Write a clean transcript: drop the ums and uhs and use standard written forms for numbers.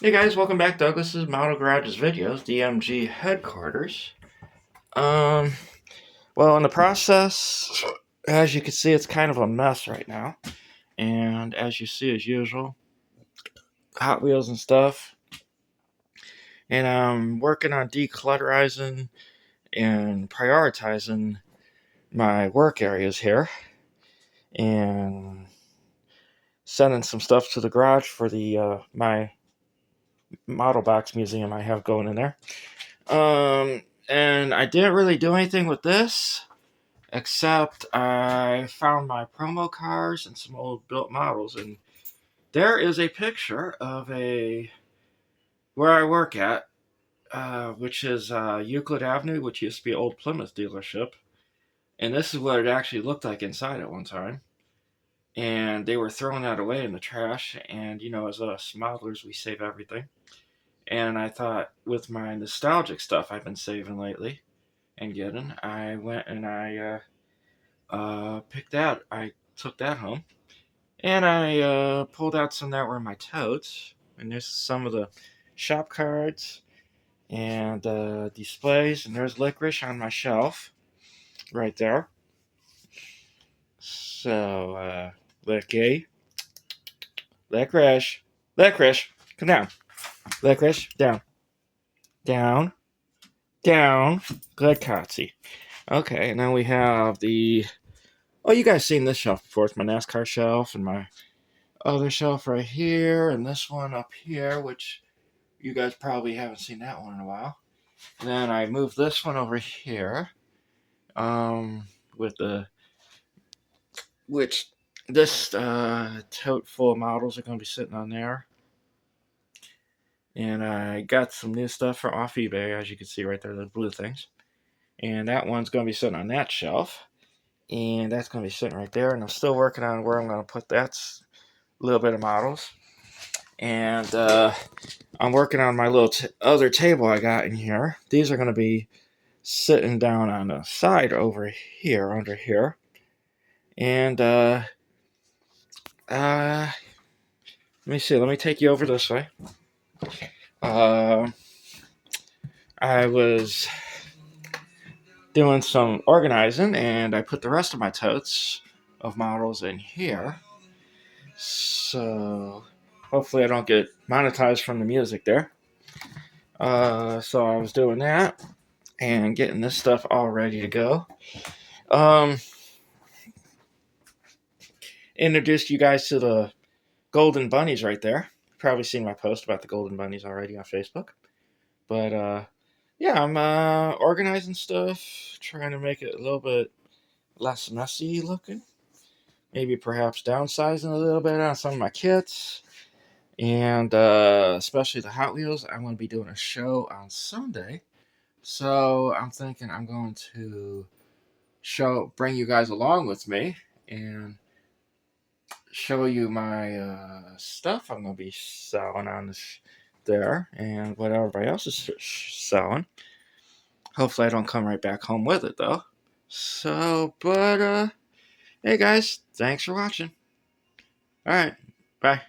Hey guys, welcome back to Douglas's Model Garages videos, DMG headquarters. Um, well, in the process, as you can see, it's kind of a mess right now. And as you see, as usual, Hot Wheels and stuff. And I'm working on declutterizing and prioritizing my work areas here. And sending some stuff to the garage for the my model box museum I have going in there. And I didn't really do anything with this, except I found my promo cars and some old built models, and there is a picture of a where I work at, which is Euclid Avenue, which used to be Old Plymouth dealership, and this is what it actually looked like inside at one time. And they were throwing that away in the trash, and as us modelers, we save everything. And I thought, with my nostalgic stuff I've been saving lately and getting, I went and I picked that. I took that home, and I pulled out some that were in my totes. And there's some of the shop cards and displays, and there's licorice on my shelf right there. So, Licky, licorice, licorice, come down, licorice, down, down, down. Good, Cotsy. Okay, and then we have the. Oh, you guys seen this shelf before? It's my NASCAR shelf and my other shelf right here, and this one up here, which you guys probably haven't seen that one in a while. And then I moved this one over here, with the which this tote full of models are going to be sitting on there. And I got some new stuff from off eBay, as you can see right there, the blue things. And that one's going to be sitting on that shelf. And that's going to be sitting right there. And I'm still working on where I'm going to put that little bit of models. And I'm working on my little other table I got in here. These are going to be sitting down on the side over here, under here. And let me see. Let me take you over this way. Uh, I was doing some organizing, and I put the rest of my totes of models in here. So hopefully I don't get monetized from the music there. So I was doing that and getting this stuff all ready to go. Um, Introduced you guys to the golden bunnies right there. You've probably seen my post about the golden bunnies already on Facebook. But yeah, I'm organizing stuff, trying to make it a little bit less messy looking. Maybe perhaps downsizing a little bit on some of my kits. And especially the Hot Wheels. I'm going to be doing a show on Sunday. So I'm thinking I'm going to bring you guys along with me and show you my stuff I'm going to be selling on this there and what everybody else is selling. Hopefully I don't come right back home with it though. So, but hey guys, thanks for watching. All right, bye.